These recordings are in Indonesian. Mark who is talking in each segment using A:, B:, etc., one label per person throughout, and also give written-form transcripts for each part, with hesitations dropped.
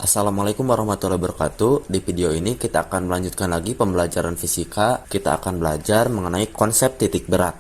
A: Assalamualaikum warahmatullahi wabarakatuh. Di video ini kita akan melanjutkan lagi pembelajaran fisika. Kita akan belajar mengenai konsep titik berat.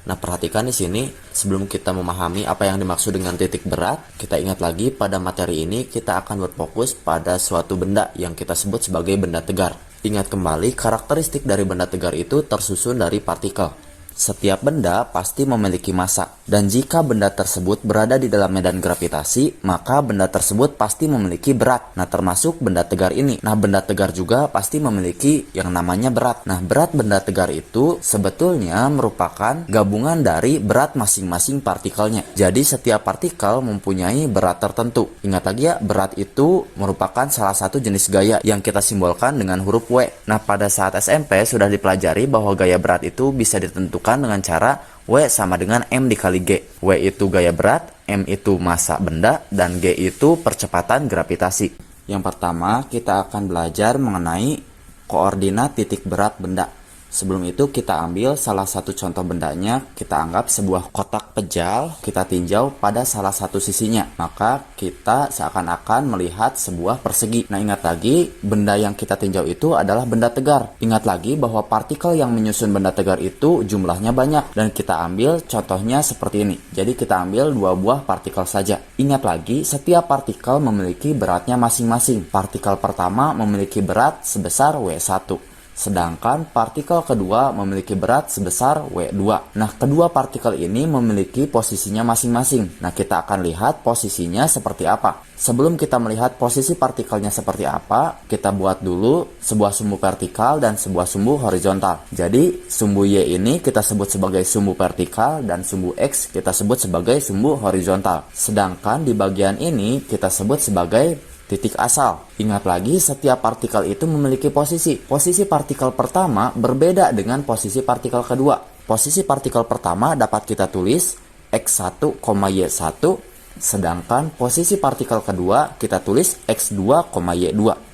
A: Nah, perhatikan di sini, sebelum kita memahami apa yang dimaksud dengan titik berat, kita ingat lagi pada materi ini kita akan berfokus pada suatu benda yang kita sebut sebagai benda tegar. Ingat kembali, karakteristik dari benda tegar itu tersusun dari partikel. Setiap benda pasti memiliki massa, dan jika benda tersebut berada di dalam medan gravitasi, maka benda tersebut pasti memiliki berat. Nah, termasuk benda tegar ini. Nah, benda tegar juga pasti memiliki yang namanya berat. Nah, berat benda tegar itu sebetulnya merupakan gabungan dari berat masing-masing partikelnya. Jadi, setiap partikel mempunyai berat tertentu. Ingat lagi ya, berat itu merupakan salah satu jenis gaya yang kita simbolkan dengan huruf W. Nah, pada saat SMP sudah dipelajari bahwa gaya berat itu bisa ditentukan dengan cara W sama dengan M dikali G. W itu gaya berat, M itu massa benda, dan G itu percepatan gravitasi. Yang pertama, kita akan belajar mengenai koordinat titik berat benda. Sebelum itu kita ambil salah satu contoh bendanya, kita anggap sebuah kotak pejal, kita tinjau pada salah satu sisinya. Maka kita seakan-akan melihat sebuah persegi. Nah, ingat lagi, benda yang kita tinjau itu adalah benda tegar. Ingat lagi bahwa partikel yang menyusun benda tegar itu jumlahnya banyak. Dan kita ambil contohnya seperti ini. Jadi kita ambil dua buah partikel saja. Ingat lagi, setiap partikel memiliki beratnya masing-masing. Partikel pertama memiliki berat sebesar W1. Sedangkan partikel kedua memiliki berat sebesar W2. Nah, kedua partikel ini memiliki posisinya masing-masing. Nah, kita akan lihat posisinya seperti apa. Sebelum kita melihat posisi partikelnya seperti apa, kita buat dulu sebuah sumbu vertikal dan sebuah sumbu horizontal. Jadi, sumbu Y ini kita sebut sebagai sumbu vertikal dan sumbu X kita sebut sebagai sumbu horizontal. Sedangkan di bagian ini kita sebut sebagai titik asal. Ingat lagi, setiap partikel itu memiliki posisi. Posisi partikel pertama berbeda dengan posisi partikel kedua. Posisi partikel pertama dapat kita tulis X1, Y1, sedangkan posisi partikel kedua kita tulis X2, Y2.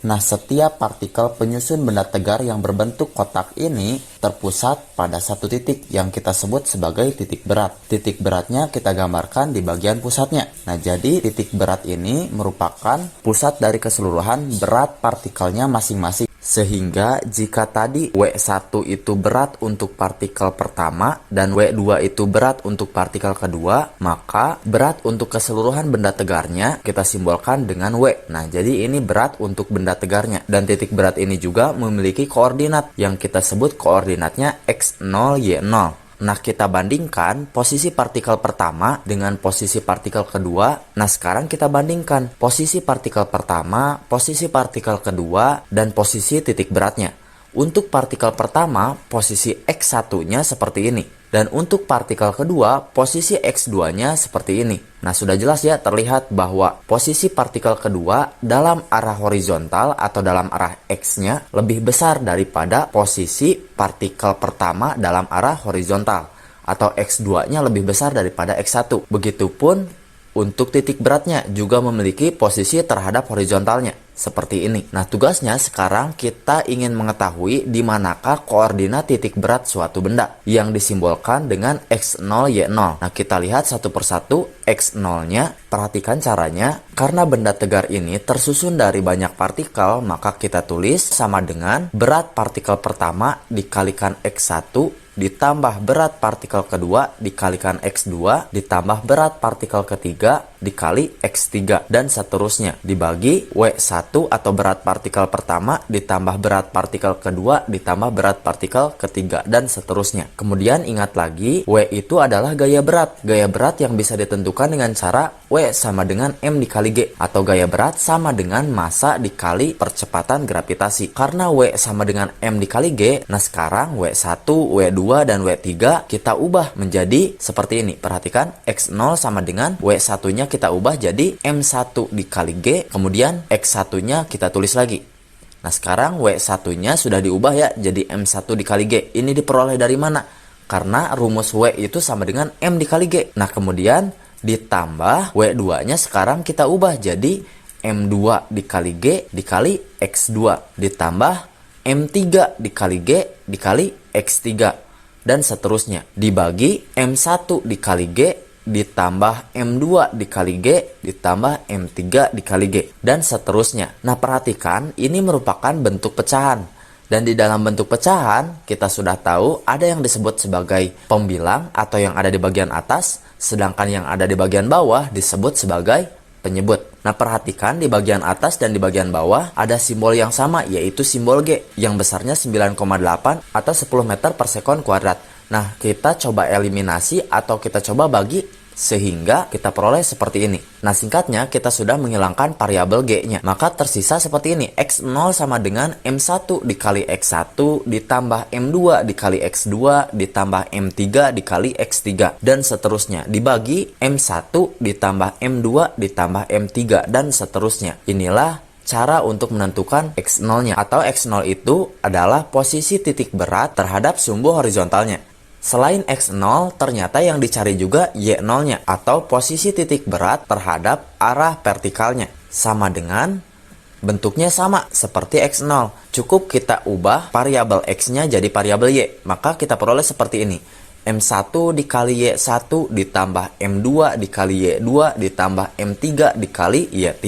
A: Nah, setiap partikel penyusun benda tegar yang berbentuk kotak ini terpusat pada satu titik yang kita sebut sebagai titik berat. Titik beratnya kita gambarkan di bagian pusatnya. Nah, jadi titik berat ini merupakan pusat dari keseluruhan berat partikelnya masing-masing. Sehingga jika tadi W1 itu berat untuk partikel pertama dan W2 itu berat untuk partikel kedua, maka berat untuk keseluruhan benda tegarnya kita simbolkan dengan W. Nah, jadi ini berat untuk benda tegarnya. Dan titik berat ini juga memiliki koordinat yang kita sebut koordinatnya X0, Y0. Nah, kita bandingkan posisi partikel pertama dengan posisi partikel kedua. Nah, sekarang kita bandingkan posisi partikel pertama, posisi partikel kedua, dan posisi titik beratnya. Untuk partikel pertama, posisi X1-nya seperti ini. Dan untuk partikel kedua, posisi X2-nya seperti ini. Nah, sudah jelas ya, terlihat bahwa posisi partikel kedua dalam arah horizontal atau dalam arah X-nya lebih besar daripada posisi partikel pertama dalam arah horizontal. Atau X2-nya lebih besar daripada X1. Begitupun untuk titik beratnya juga memiliki posisi terhadap horizontalnya. Seperti ini. Nah, tugasnya sekarang kita ingin mengetahui di manakah koordinat titik berat suatu benda yang disimbolkan dengan X0, Y0. Nah, kita lihat satu persatu X0-nya. Perhatikan caranya. Karena benda tegar ini tersusun dari banyak partikel, maka kita tulis sama dengan berat partikel pertama dikalikan X1 ditambah berat partikel kedua dikalikan X2 ditambah berat partikel ketiga dikali X3 dan seterusnya dibagi W1 atau berat partikel pertama ditambah berat partikel kedua ditambah berat partikel ketiga dan seterusnya. Kemudian ingat lagi, W itu adalah gaya berat. Gaya berat yang bisa ditentukan dengan cara W sama dengan M dikali G atau gaya berat sama dengan massa dikali percepatan gravitasi. Karena W sama dengan M dikali G, nah sekarang W1, W2, dan W3 kita ubah menjadi seperti ini. Perhatikan, X0 sama dengan W1-nya kita ubah jadi M1 dikali G, kemudian X1-nya kita tulis lagi. Nah, sekarang W1-nya sudah diubah ya jadi M1 dikali G. Ini diperoleh dari mana? Karena rumus W itu sama dengan M dikali G. Nah, kemudian ditambah W2-nya sekarang kita ubah jadi M2 dikali G dikali X2 ditambah M3 dikali G dikali X3 dan seterusnya dibagi M1 dikali G ditambah M2 dikali G ditambah M3 dikali G, dan seterusnya. Nah, perhatikan ini merupakan bentuk pecahan. Dan di dalam bentuk pecahan, kita sudah tahu ada yang disebut sebagai pembilang atau yang ada di bagian atas, sedangkan yang ada di bagian bawah disebut sebagai penyebut. Nah, perhatikan di bagian atas dan di bagian bawah ada simbol yang sama, yaitu simbol G yang besarnya 9,8 atau 10 meter per sekon kuadrat. Nah, kita coba eliminasi atau kita coba bagi sehingga kita peroleh seperti ini. Nah, singkatnya kita sudah menghilangkan variabel G-nya. Maka tersisa seperti ini. X0 sama dengan M1 dikali X1 ditambah M2 dikali X2 ditambah M3 dikali X3 dan seterusnya. Dibagi M1 ditambah M2 ditambah M3 dan seterusnya. Inilah cara untuk menentukan X0-nya, atau X0 itu adalah posisi titik berat terhadap sumbu horizontalnya. Selain X0, ternyata yang dicari juga Y0-nya, atau posisi titik berat terhadap arah vertikalnya. Sama dengan bentuknya sama seperti X0. Cukup kita ubah variabel X-nya jadi variabel Y. Maka kita peroleh seperti ini. M1 dikali Y1 ditambah M2 dikali Y2 ditambah M3 dikali Y3.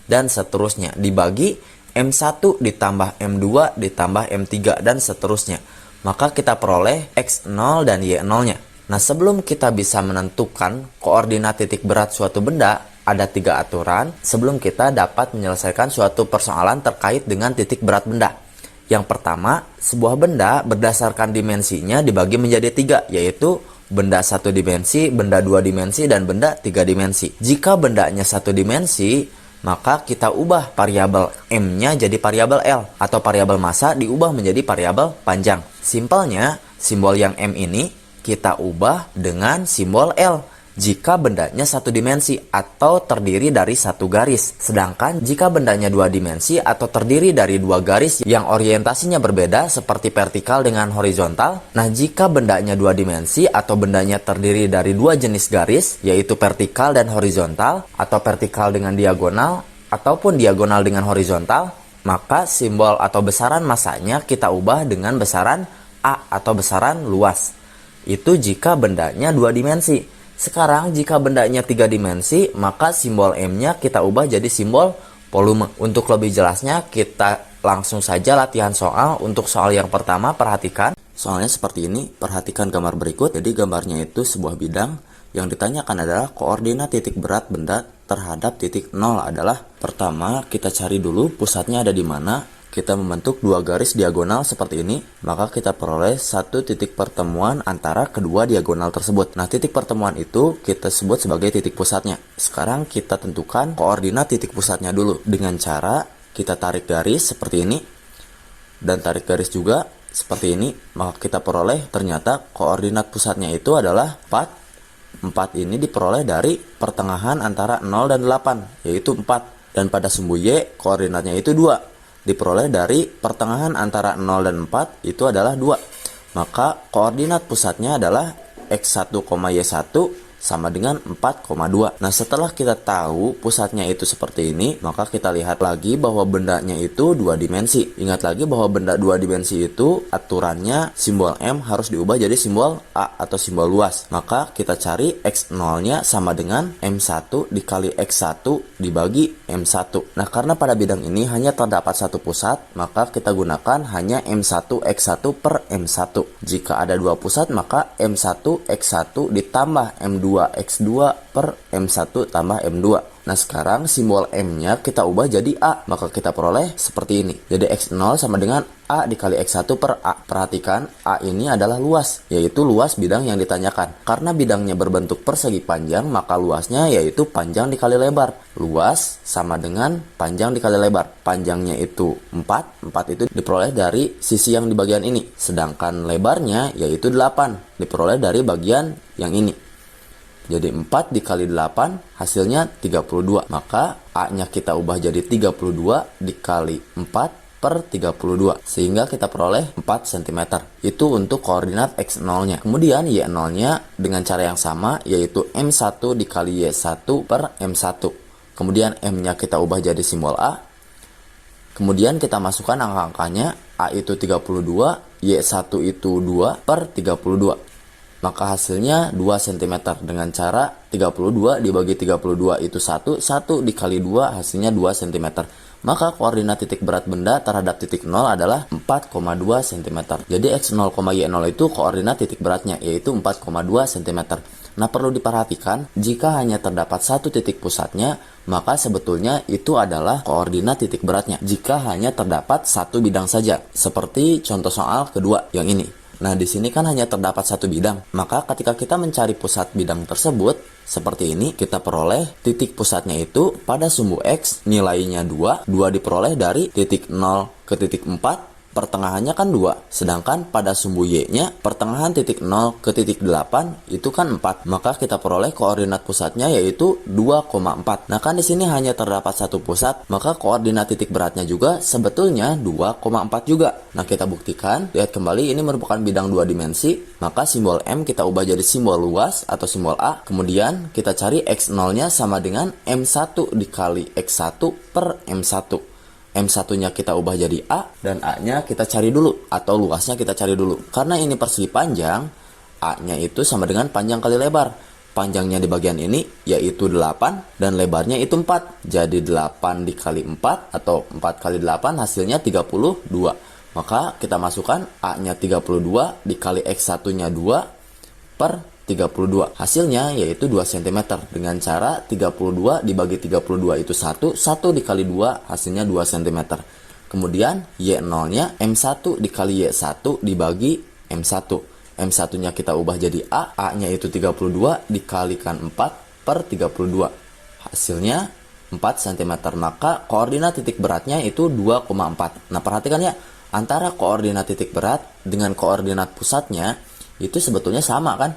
A: Dan seterusnya. Dibagi M1 ditambah M2 ditambah M3 dan seterusnya. Maka kita peroleh X0 dan Y0-nya. Nah, sebelum kita bisa menentukan koordinat titik berat suatu benda, ada 3 aturan sebelum kita dapat menyelesaikan suatu persoalan terkait dengan titik berat benda. Yang pertama, sebuah benda berdasarkan dimensinya dibagi menjadi 3, yaitu benda 1 dimensi, benda 2 dimensi, dan benda 3 dimensi. Jika bendanya 1 dimensi, maka kita ubah variabel M-nya jadi variabel L, atau variabel massa diubah menjadi variabel panjang. Simpelnya, simbol yang M ini kita ubah dengan simbol L jika bendanya 1 dimensi atau terdiri dari 1 garis. Sedangkan jika bendanya 2 dimensi atau terdiri dari 2 garis yang orientasinya berbeda seperti vertikal dengan horizontal. Nah, jika bendanya 2 dimensi atau bendanya terdiri dari 2 jenis garis, yaitu vertikal dan horizontal, atau vertikal dengan diagonal, ataupun diagonal dengan horizontal, maka simbol atau besaran massanya kita ubah dengan besaran A atau besaran luas. Itu jika bendanya 2 dimensi. Sekarang jika bendanya 3 dimensi, maka simbol M-nya kita ubah jadi simbol volume. Untuk lebih jelasnya, kita langsung saja latihan soal. Untuk soal yang pertama, perhatikan. Soalnya seperti ini, perhatikan gambar berikut. Jadi gambarnya itu sebuah bidang. Yang ditanyakan adalah koordinat titik berat benda terhadap titik 0 adalah, pertama kita cari dulu pusatnya ada di mana. Kita membentuk 2 garis diagonal seperti ini, maka kita peroleh 1 titik pertemuan antara kedua diagonal tersebut. Nah, titik pertemuan itu kita sebut sebagai titik pusatnya. Sekarang kita tentukan koordinat titik pusatnya dulu dengan cara kita tarik garis seperti ini dan tarik garis juga seperti ini, maka kita peroleh ternyata koordinat pusatnya itu adalah 4. 4 ini diperoleh dari pertengahan antara 0 dan 8, yaitu 4. Dan pada sumbu Y koordinatnya itu 2. Diperoleh dari pertengahan antara 0 dan 4 itu adalah 2. Maka koordinat pusatnya adalah X1, Y1 sama dengan 4,2. Nah, setelah kita tahu pusatnya itu seperti ini, maka kita lihat lagi bahwa bendanya itu 2 dimensi. Ingat lagi bahwa benda 2 dimensi itu aturannya simbol M harus diubah jadi simbol A atau simbol luas. Maka kita cari X0-nya sama dengan M1 dikali X1 dibagi M1. Nah, karena pada bidang ini hanya terdapat 1 pusat, maka kita gunakan hanya M1 X1 per M1. Jika ada 2 pusat, maka M1 X1 ditambah M2 X2 per M1 tambah M2. Nah, sekarang simbol M-nya kita ubah jadi A, maka kita peroleh seperti ini. Jadi X0 sama dengan A dikali X1 per A. Perhatikan, A ini adalah luas, yaitu luas bidang yang ditanyakan. Karena bidangnya berbentuk persegi panjang, maka luasnya yaitu panjang dikali lebar. Luas sama dengan panjang dikali lebar. Panjangnya itu 4, 4 itu diperoleh dari sisi yang di bagian ini. Sedangkan lebarnya yaitu 8, diperoleh dari bagian yang ini. Jadi 4 dikali 8 hasilnya 32. Maka A-nya kita ubah jadi 32 dikali 4 per 32. Sehingga kita peroleh 4 cm. Itu untuk koordinat X0-nya. Kemudian Y0-nya dengan cara yang sama, yaitu M1 dikali Y1 per M1. Kemudian M-nya kita ubah jadi simbol A. Kemudian kita masukkan angka-angkanya. A itu 32, Y1 itu 2 per 32. Maka hasilnya 2 cm dengan cara 32 dibagi 32 itu 1 dikali 2 hasilnya 2 cm. Maka koordinat titik berat benda terhadap titik 0 adalah 4,2 cm. Jadi x0, y0 itu koordinat titik beratnya, yaitu 4,2 cm. Nah, perlu diperhatikan, jika hanya terdapat satu titik pusatnya, maka sebetulnya itu adalah koordinat titik beratnya. Jika hanya terdapat satu bidang saja, seperti contoh soal kedua yang ini. Nah, di sini kan hanya terdapat satu bidang. Maka ketika kita mencari pusat bidang tersebut, seperti ini, kita peroleh titik pusatnya itu pada sumbu X nilainya 2 diperoleh dari titik 0 ke titik 4, pertengahannya kan 2. Sedangkan pada sumbu Y-nya, pertengahan titik 0 ke titik 8 itu kan 4. Maka kita peroleh koordinat pusatnya yaitu 2,4. Nah, kan di sini hanya terdapat satu pusat, maka koordinat titik beratnya juga sebetulnya 2,4 juga. Nah, kita buktikan. Lihat kembali, ini merupakan bidang 2 dimensi. Maka simbol M kita ubah jadi simbol luas atau simbol A. Kemudian kita cari X0-nya sama dengan M1 dikali X1 per M1. M1-nya kita ubah jadi A, dan A-nya kita cari dulu, atau luasnya kita cari dulu. Karena ini persegi panjang, A-nya itu sama dengan panjang kali lebar. Panjangnya di bagian ini yaitu 8, dan lebarnya itu 4. Jadi 8 dikali 4, atau 4 kali 8 hasilnya 32. Maka kita masukkan A-nya 32 dikali X1-nya 2 per 32. Hasilnya yaitu 2 cm. Dengan cara 32 dibagi 32 itu 1 dikali 2 hasilnya 2 cm. Kemudian Y0-nya M1 dikali Y1 dibagi M1. M1-nya kita ubah jadi A. A-nya itu 32 dikalikan 4 per 32. Hasilnya 4 cm. Maka koordinat titik beratnya itu 2,4. Nah, perhatikan ya, antara koordinat titik berat dengan koordinat pusatnya itu sebetulnya sama kan?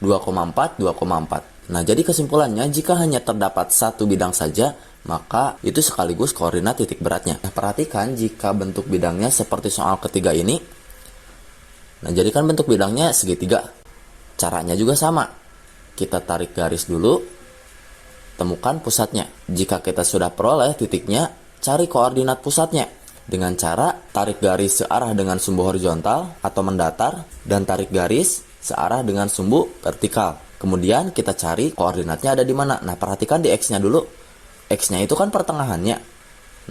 A: 2,4. Nah, jadi kesimpulannya, jika hanya terdapat satu bidang saja, maka itu sekaligus koordinat titik beratnya. Nah, perhatikan jika bentuk bidangnya seperti soal ketiga ini. Nah, jadikan bentuk bidangnya segitiga. Caranya juga sama. Kita tarik garis dulu, temukan pusatnya. Jika kita sudah peroleh titiknya, cari koordinat pusatnya. Dengan cara tarik garis searah dengan sumbu horizontal atau mendatar, dan tarik garis searah dengan sumbu vertikal. Kemudian kita cari koordinatnya ada di mana. Nah, perhatikan di X-nya dulu. X-nya itu kan pertengahannya.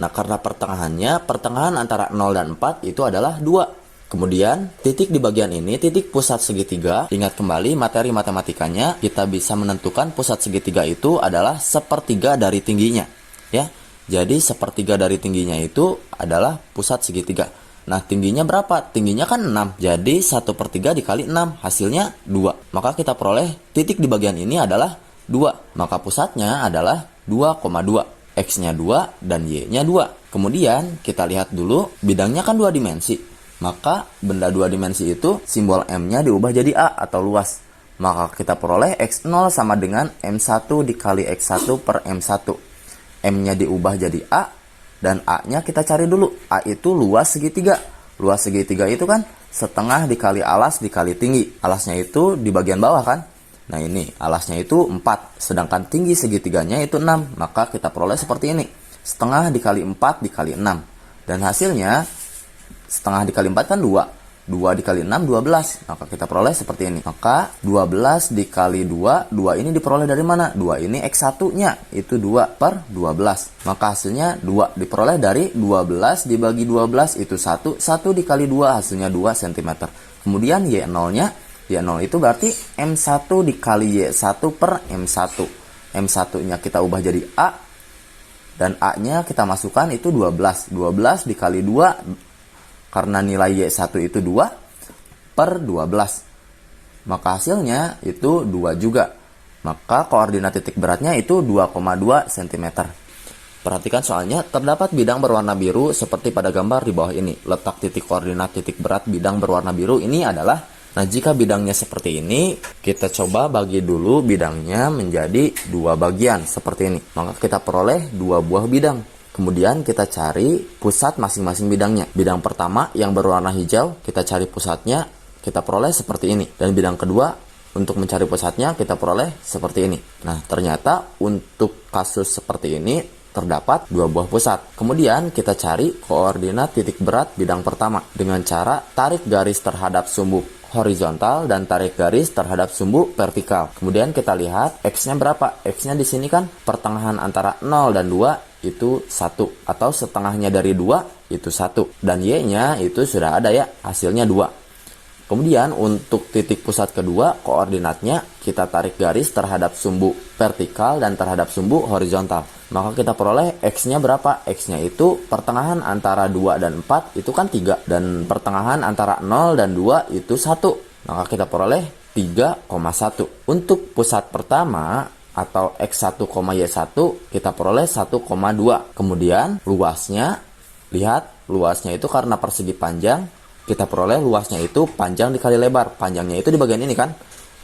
A: Nah, karena pertengahan antara 0 dan 4 itu adalah 2. Kemudian, titik di bagian ini, titik pusat segitiga. Ingat kembali materi matematikanya, kita bisa menentukan pusat segitiga itu adalah sepertiga dari tingginya. Ya, jadi sepertiga dari tingginya itu adalah pusat segitiga. Nah, tingginya berapa? Tingginya kan 6. Jadi 1/3 dikali 6. Hasilnya 2. Maka kita peroleh titik di bagian ini adalah 2. Maka pusatnya adalah 2,2. X-nya 2 dan Y-nya 2. Kemudian kita lihat dulu, bidangnya kan 2 dimensi. Maka benda 2 dimensi itu simbol M-nya diubah jadi A atau luas. Maka kita peroleh X0 sama dengan M1 dikali X1 per M1. M-nya diubah jadi A. Dan A-nya kita cari dulu. A itu luas segitiga. Luas segitiga itu kan setengah dikali alas dikali tinggi. Alasnya itu di bagian bawah kan. Nah, ini alasnya itu 4. Sedangkan tinggi segitiganya itu 6. Maka kita peroleh seperti ini. Setengah dikali 4 dikali 6. Dan hasilnya setengah dikali 4 kan 2. 2 dikali 6, 12. Maka kita peroleh seperti ini. Maka 12 dikali 2, 2 ini diperoleh dari mana? 2 ini X1-nya, itu 2 per 12. Maka hasilnya 2 diperoleh dari 12 dibagi 12 itu 1. 1 dikali 2 hasilnya 2 cm. Kemudian Y0-nya, Y0 itu berarti M1 dikali Y1 per M1. M1-nya kita ubah jadi A. Dan A-nya kita masukkan itu 12. 12 dikali 2, karena nilai Y1 itu 2 per 12. Maka hasilnya itu 2 juga. Maka koordinat titik beratnya itu 2,2 cm. Perhatikan soalnya, terdapat bidang berwarna biru seperti pada gambar di bawah ini. Letak titik koordinat titik berat bidang berwarna biru ini adalah, nah jika bidangnya seperti ini, kita coba bagi dulu bidangnya menjadi 2 bagian seperti ini. Maka kita peroleh 2 buah bidang. Kemudian kita cari pusat masing-masing bidangnya. Bidang pertama yang berwarna hijau, kita cari pusatnya, kita peroleh seperti ini. Dan bidang kedua, untuk mencari pusatnya, kita peroleh seperti ini. Nah, ternyata untuk kasus seperti ini, terdapat 2 buah pusat. Kemudian kita cari koordinat titik berat bidang pertama. Dengan cara tarik garis terhadap sumbu horizontal dan tarik garis terhadap sumbu vertikal. Kemudian kita lihat X-nya berapa? X-nya di sini kan pertengahan antara 0 dan 2 itu 1, atau setengahnya dari 2 itu 1, dan Y-nya itu sudah ada ya, hasilnya 2. Kemudian untuk titik pusat kedua, koordinatnya kita tarik garis terhadap sumbu vertikal dan terhadap sumbu horizontal. Maka kita peroleh X-nya berapa? X-nya itu pertengahan antara 2 dan 4 itu kan 3. Dan pertengahan antara 0 dan 2 itu 1. Maka kita peroleh 3,1. Untuk pusat pertama atau X1, Y1 kita peroleh 1,2. Kemudian luasnya, lihat luasnya itu karena persegi panjang, kita peroleh luasnya itu panjang dikali lebar. Panjangnya itu di bagian ini kan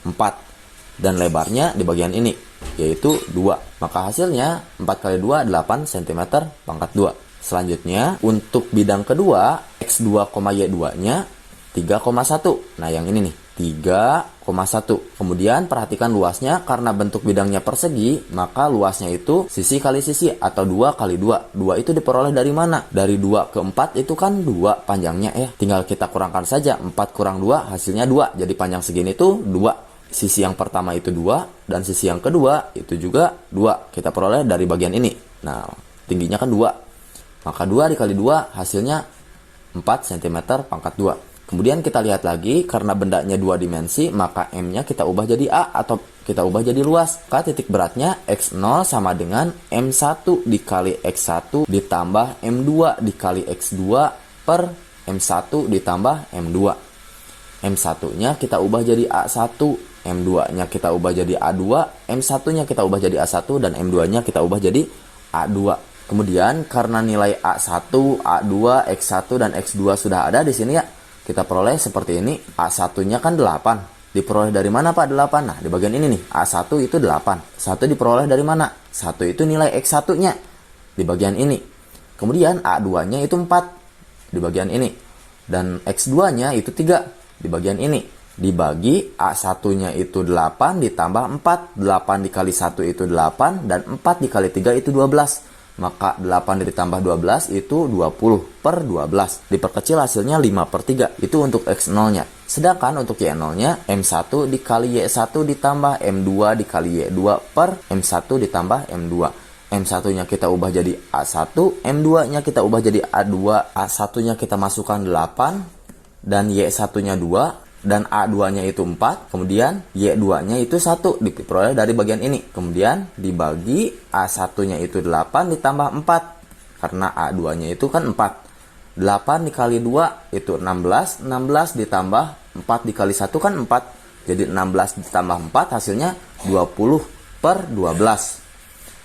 A: 4, dan lebarnya di bagian ini yaitu 2. Maka hasilnya 4 kali 2 8 cm pangkat 2. Selanjutnya untuk bidang kedua X2, Y2 nya 3,1. Nah yang ini nih 3,1. Kemudian perhatikan luasnya, karena bentuk bidangnya persegi, maka luasnya itu sisi kali sisi atau 2 kali 2. 2 itu diperoleh dari mana? Dari 2 ke 4 itu kan 2 panjangnya ya. Tinggal kita kurangkan saja, 4 kurang 2 hasilnya 2. Jadi panjang segini tuh 2. Sisi yang pertama itu 2 dan sisi yang kedua itu juga 2. Kita peroleh dari bagian ini. Nah, tingginya kan 2. Maka 2 dikali 2 hasilnya 4 cm pangkat 2. Kemudian kita lihat lagi, karena bendanya 2 dimensi, maka M-nya kita ubah jadi A atau kita ubah jadi luas. Maka titik beratnya X0 sama dengan M1 dikali X1 ditambah M2 dikali X2 per M1 ditambah M2. M1-nya kita ubah jadi A1, M2-nya kita ubah jadi A2, M1-nya kita ubah jadi A1, dan M2-nya kita ubah jadi A2. Kemudian karena nilai A1, A2, X1, dan X2 sudah ada di sini ya, kita peroleh seperti ini. A1-nya kan 8. Diperoleh dari mana Pak 8? Nah, di bagian ini nih. A1 itu 8. 1 diperoleh dari mana? 1 itu nilai X1-nya. Di bagian ini. Kemudian A2-nya itu 4. Di bagian ini. Dan X2-nya itu 3. Di bagian ini. Dibagi A1-nya itu 8 ditambah 4. 8 dikali 1 itu 8. Dan 4 dikali 3 itu 12. Maka 8 ditambah 12 itu 20 per 12. Diperkecil hasilnya 5 per 3. Itu untuk X0-nya. Sedangkan untuk Y0-nya M1 dikali Y1 ditambah M2 dikali Y2 per M1 ditambah M2. M1-nya kita ubah jadi A1, M2-nya kita ubah jadi A2, A1-nya kita masukkan 8, dan Y1-nya 2, dan A2-nya itu 4, kemudian Y2-nya itu 1, diperoleh dari bagian ini. Kemudian dibagi A1-nya itu 8 ditambah 4, karena A2-nya itu kan 4. 8 dikali 2 itu 16, 16 ditambah 4 dikali 1 kan 4. Jadi 16 ditambah 4 hasilnya 20 per 12.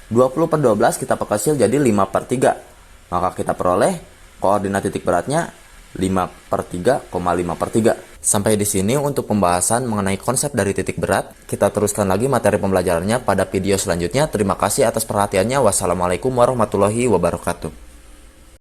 A: 20 per 12 kita perkecil jadi 5 per 3. Maka kita peroleh koordinat titik beratnya 5 per 3,5 per 3. Sampai di sini untuk pembahasan mengenai konsep dari titik berat. Kita teruskan lagi materi pembelajarannya pada video selanjutnya. Terima kasih atas perhatiannya. Wassalamualaikum warahmatullahi wabarakatuh.